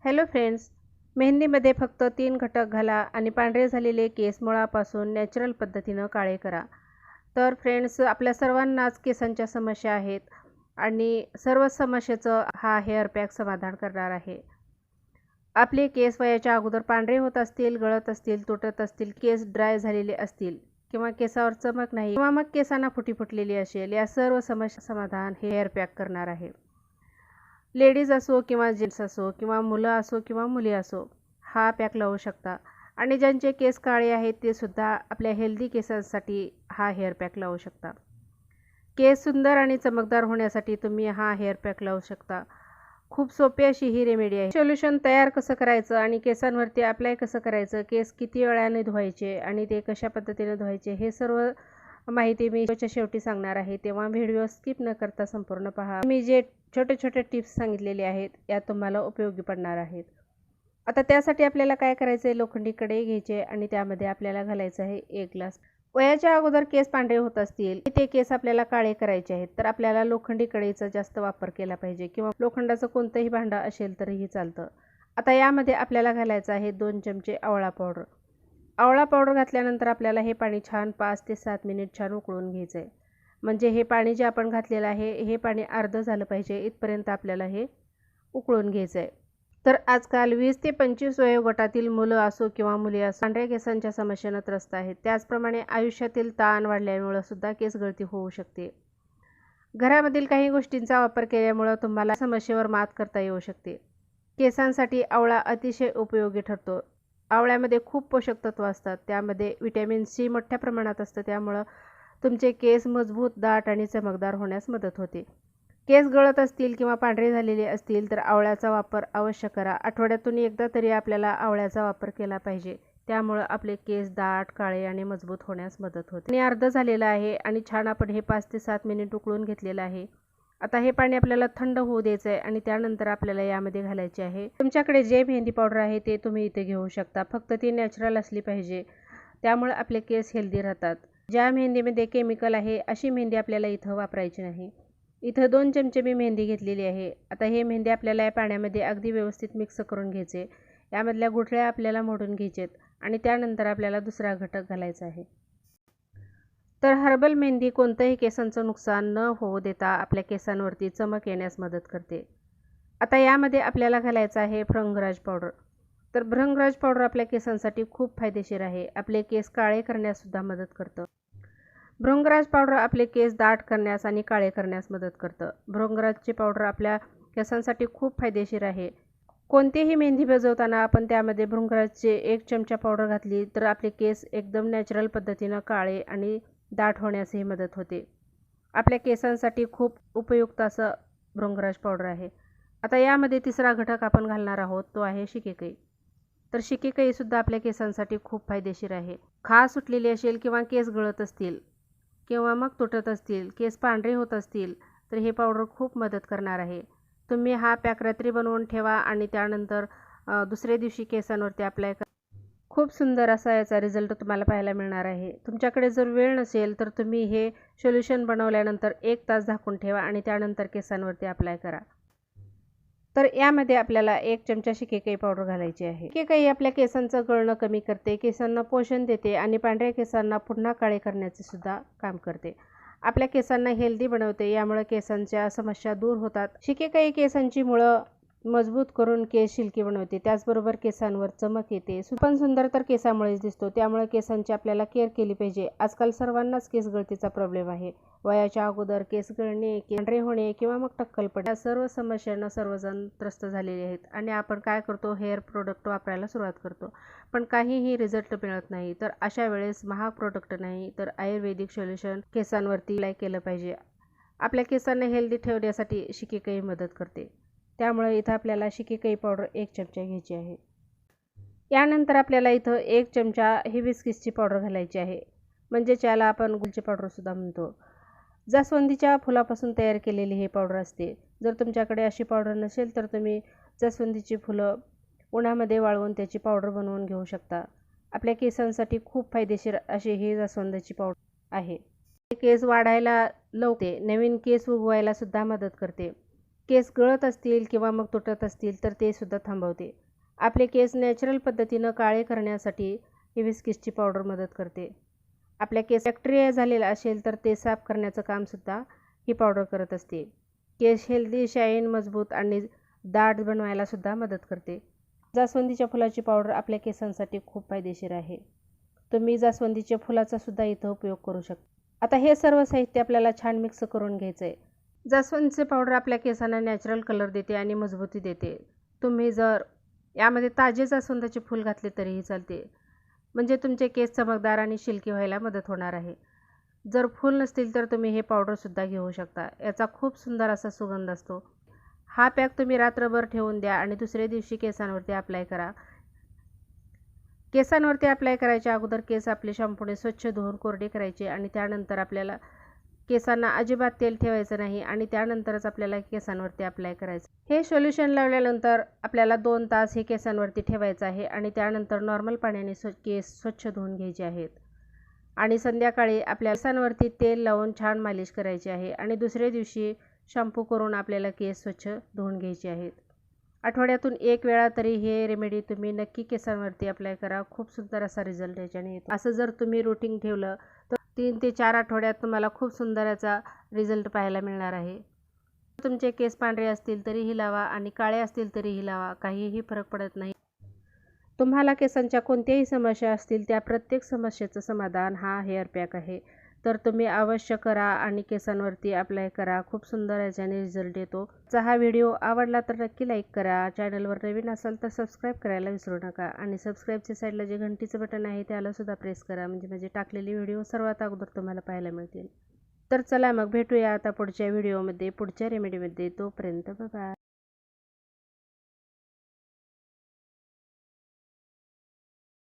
Hello friends, मेहंदीमध्ये फक्त 3 घटक घाला आणि पांढरे झालेले केस मुळापासून नॅचरल पद्धतीनं काळे करा. तर फ्रेंड्स, आपल्या सर्वांनाच केसांच्या समस्या आहेत आणि सर्व समस्येचं हा हेअर पॅक समाधान करणार आहे. आपले केस वयाच्या अगोदर पांढरे होत असतील, गळत असतील, तुटत असतील, केस ड्राय झालेले असतील किंवा केसावर चमक नाही किंवा मग केसांना फुटी फुटलेली असेल, या सर्व समस्या समाधान हे हेअर पॅक करणार आहे. लेडीज असो किंवा जेंट्स असो किंवा मुलं असो किंवा मुली असो, हा पॅक लावू शकता. आणि ज्यांचे केस काळे आहेत ते सुद्धा आपल्या हेल्दी केसांसाठी हा हेअर पॅक लावू शकता. केस सुंदर आणि चमकदार होण्यासाठी तुम्ही हा हेअर पॅक लावू शकता. खूप सोपी अशी ही रेमेडी आहे. सोल्युशन तयार कसं करायचं आणि केसांवरती अप्लाय कसं करायचं, केस किती वेळाने धुवायचे आणि ते कशा पद्धतीने धुवायचे, हे सर्व माहिती मी व्हिडिओच्या शेवटी सांगणार आहे. तेव्हा व्हिडिओ स्किप न करता संपूर्ण पहा. मी जे छोटे छोटे टिप्स सांगितलेले आहेत या तुम्हाला उपयोगी पडणार आहेत. आता त्यासाठी आपल्याला काय करायचं आहे, लोखंडी कढई घ्यायचे आणि त्यामध्ये आपल्याला घालायचं आहे 1 ग्लास. वयाच्या अगोदर केस पांढरे होत असतील, ते केस आपल्याला काळे करायचे आहेत, तर आपल्याला लोखंडी कढईचा जास्त वापर केला पाहिजे किंवा लोखंडाचं कोणतंही भांडं असेल तरीही चालतं. आता यामध्ये आपल्याला घालायचं आहे 2 चमचे आवळा पावडर. आवळा पावडर घातल्यानंतर आपल्याला हे पाणी छान 5 ते 7 मिनिट छान उकळून घ्यायचं आहे. म्हणजे हे पाणी जे आपण घातलेलं आहे, हे पाणी अर्धं झालं पाहिजे, इथपर्यंत आपल्याला हे उकळून घ्यायचं आहे. तर आजकाल 20 ते 25 वयोगटातील मुलं असो किंवा मुली असो, पांढऱ्या केसांच्या समस्येनं त्रस्त आहेत. त्याचप्रमाणे आयुष्यातील ताण वाढल्यामुळं सुद्धा केस गळती होऊ शकते. घरामधील काही गोष्टींचा वापर केल्यामुळं तुम्हाला समस्येवर मात करता येऊ शकते. केसांसाठी आवळा अतिशय उपयोगी ठरतो. आवळ्यामध्ये खूप पोषक तत्व असतात. त्यामध्ये व्हिटॅमिन सी मोठ्या प्रमाणात असतं. त्यामुळं तुमचे केस मजबूत, दाट आणि चमकदार होण्यास मदत होते. केस गळत असतील किंवा पांढरे झालेले असतील तर आवळ्याचा वापर अवश्य करा. आठवड्यातून एकदा तरी आपल्याला आवळ्याचा वापर केला पाहिजे. त्यामुळं आपले केस दाट, काळे आणि मजबूत होण्यास मदत होते. आणि अर्धं झालेलं आहे आणि छान आपण हे 5 ते 7 मिनिट उकळून घेतलेलं आहे. आता हे पाणी आपल्याला थंड होऊ द्यायचं आहे आणि त्यानंतर आपल्याला यामध्ये घालायचे आहे. तुमच्याकडे जे मेहंदी पावडर आहे ते तुम्ही इथे घेऊ शकता. फक्त ती नॅचरल असली पाहिजे. त्यामुळे आपले केस हेल्दी राहतात. ज्या मेहंदीमध्ये केमिकल आहे अशी मेहंदी आपल्याला इथं वापरायची नाही. इथं 2 चमचे मी मेहंदी घेतलेली आहे. आता हे मेहंदी आपल्याला या पाण्यामध्ये अगदी व्यवस्थित मिक्स करून घ्यायचे. यामधल्या गुठळ्या आपल्याला मोडून घ्यायचेत आणि त्यानंतर आपल्याला दुसरा घटक घालायचा आहे. तर हर्बल मेहंदी कोणतंही केसांचं नुकसान न होऊ देता आपल्या केसांवरती चमक येण्यास मदत करते. आता यामध्ये आपल्याला घालायचं आहे भृंगराज पावडर. तर भृंगराज पावडर आपल्या केसांसाठी खूप फायदेशीर आहे. आपले केस काळे करण्यास सुद्धा मदत करतं. भृंगराज पावडर आपले केस दाट करण्यास आणि काळे करण्यास मदत करतं. भृंगराजचे पावडर आपल्या केसांसाठी खूप फायदेशीर आहे. कोणतीही मेहंदी भिजवताना आपण त्यामध्ये भृंगराजचे 1 चमचा पावडर घातली तर आपले केस एकदम नॅचरल पद्धतीनं काळे आणि दाट होण्यासही मदत होते. आपल्या केसांसाठी खूप उपयुक्त असं भृंगराज पावडर आहे. आता यामध्ये तिसरा घटक आपण घालणार आहोत, तो आहे शिकेकाई. तर शिकेकाईसुद्धा आपल्या केसांसाठी खूप फायदेशीर आहे. खाज सुटलेली असेल किंवा केस गळत असतील किंवा मग तुटत असतील, केस पांढरे होत असतील तर हे पावडर खूप मदत करणार आहे. तुम्ही हा पॅक रात्री बनवून ठेवा आणि त्यानंतर दुसऱ्या दिवशी केसांवरती अप्लाय करा. खूप सुंदर असा याचा रिझल्ट तुम्हाला पाहायला मिळणार आहे. तुमच्याकडे जर वेळ नसेल तर तुम्ही हे सोल्युशन बनवल्यानंतर 1 तास झाकून ठेवा आणि त्यानंतर केसांवरती अप्लाय करा. तर यामध्ये आपल्याला 1 चमचा शिकेकाई पावडर घालायची आहे. शिकेकाई आपल्या केसांचं गळणं कमी करते, केसांना पोषण देते आणि पांढऱ्या केसांना पुन्हा काळे करण्याचे सुद्धा काम करते. आपल्या केसांना हेल्दी बनवते. यामुळे केसांच्या समस्या दूर होतात. शिकेकाई केसांची मुळं मजबूत करून केस सिल्की बनवते. त्याचबरोबर केसांवर चमक येते. पण सुंदर तर केसामुळेच दिसतो. त्यामुळे केसांची आपल्याला केअर केली पाहिजे. आजकाल सर्वांनाच केस गळतीचा प्रॉब्लेम आहे. वयाच्या अगोदर केस गळणे, पांढरे होणे किंवा मग टक्कल पडणे, या सर्व समस्यांना सर्वजण त्रस्त झालेले आहेत आणि आपण काय करतो, हेअर प्रोडक्ट वापरायला सुरुवात करतो, पण काहीही रिझल्ट मिळत नाही. तर अशा वेळेस महाग प्रोडक्ट नाही तर आयुर्वेदिक सोल्युशन केसांवरती अप्लाय केलं पाहिजे. आपल्या केसांना हेल्दी ठेवण्यासाठी शिकेकाई मदत करते. त्यामुळे इथं आपल्याला शिकेकाई पावडर 1 चमचा घ्यायची आहे. यानंतर आपल्याला इथं 1 चमचा हिबिस्किसची पावडर घालायची आहे. म्हणजे ज्याला आपण गुलची पावडरसुद्धा म्हणतो. जास्वंदीच्या फुलापासून तयार केलेली ही पावडर असते. जर तुमच्याकडे अशी पावडर नसेल तर तुम्ही जास्वंदीची फुलं उन्हामध्ये वाळवून त्याची पावडर बनवून घेऊ शकता. आपल्या केसांसाठी खूप फायदेशीर अशी ही जास्वंदीची पावडर आहे. केस वाढायला लवते, नवीन केस उगवायला सुद्धा मदत करते. केस गळत असतील किंवा मग तुटत असतील तर ते सुद्धा थांबवते. आपले केस नॅचरल पद्धतीनं काळे करण्यासाठी हिबिस्किसची पावडर मदत करते. आपल्या केस बॅक्टेरिया झालेला असेल तर ते साफ करण्याचं कामसुद्धा ही पावडर करत असते. केस हेल्दी, शाईन, मजबूत आणि दाट बनवायला सुद्धा मदत करते. जास्वंदीच्या फुलाची पावडर आपल्या केसांसाठी खूप फायदेशीर आहे. तुम्ही जास्वंदीच्या फुलाचा सुद्धा इथं उपयोग करू शकता. आता हे सर्व साहित्य आपल्याला छान मिक्स करून घ्यायचं आहे. जास्वंदीचे पावडर आपल्या केसांना नॅचरल कलर देते आणि मजबूती देते. तुम्ही जर यामध्ये ताजे जास्वंदाचे फूल घातले तरीही चालते, म्हणजे तुमचे केस चमकदार आणि सिल्की व्हायला मदत होणार आहे. जर फूल नसतील तर तुम्ही हे पावडरसुद्धा घेऊ शकता. याचा खूप सुंदर असा सुगंध असतो. हा पॅक तुम्ही रात्रभर ठेवून द्या आणि दुसऱ्या दिवशी केसांवरती अप्लाय करा. केसांवरती अप्लाय करायच्या अगोदर केस आपले शॅम्पूने स्वच्छ धुवून कोरडे करायचे आणि त्यानंतर आपल्याला केसांना अजिबात तेल ठेवायचं नाही आणि त्यानंतरच आपल्याला केसांवरती अप्लाय करायचं. हे सोल्युशन लावल्यानंतर आपल्याला 2 तास हे केसांवरती ठेवायचं आहे आणि त्यानंतर नॉर्मल पाण्याने केस स्वच्छ धुवून घ्यायचे आहेत. आणि संध्याकाळी आपल्या केसांवरती तेल लावून छान मालिश करायची आहे आणि दुसऱ्या दिवशी शॅम्पू करून आपल्याला केस स्वच्छ धुवून घ्यायचे आहेत. आठवड्यातून 1 वेळा तरी हे रेमेडी तुम्ही नक्की केसांवरती अप्लाय करा. खूप सुंदर असा रिझल्ट याच्याने येतो. असं जर तुम्ही रुटीन ठेवलं तर 3 ते 4 आठवड्यात तुम्हाला खूप सुंदर याचा रिझल्ट पाहायला मिळणार आहे. तुमचे केस पांढरे असतील तरीही लावा आणि काळे असतील तरीही लावा, काहीही फरक पडत नाही. तुम्हाला केसांच्या कोणत्याही समस्या असतील त्या प्रत्येक समस्येचं समाधान हा हेअर पॅक आहे. तर तुम्ही अवश्य करा आणि केसांवरती अप्लाय करा. खूप सुंदर याच्याने रिझल्ट येतो. हा व्हिडिओ आवडला तर नक्की लाईक करा. चॅनलवर नवीन असाल तर सबस्क्राईब करायला विसरू नका आणि सबस्क्राईबच्या साईडला जे घंटीचं बटन आहे त्याला सुद्धा प्रेस करा, म्हणजे माझे टाकलेले व्हिडिओ सर्वात अगोदर तुम्हाला पाहायला मिळतील. तर चला मग भेटूया आता पुढच्या व्हिडिओमध्ये, पुढच्या रेमेडीमध्ये. तोपर्यंत बाय.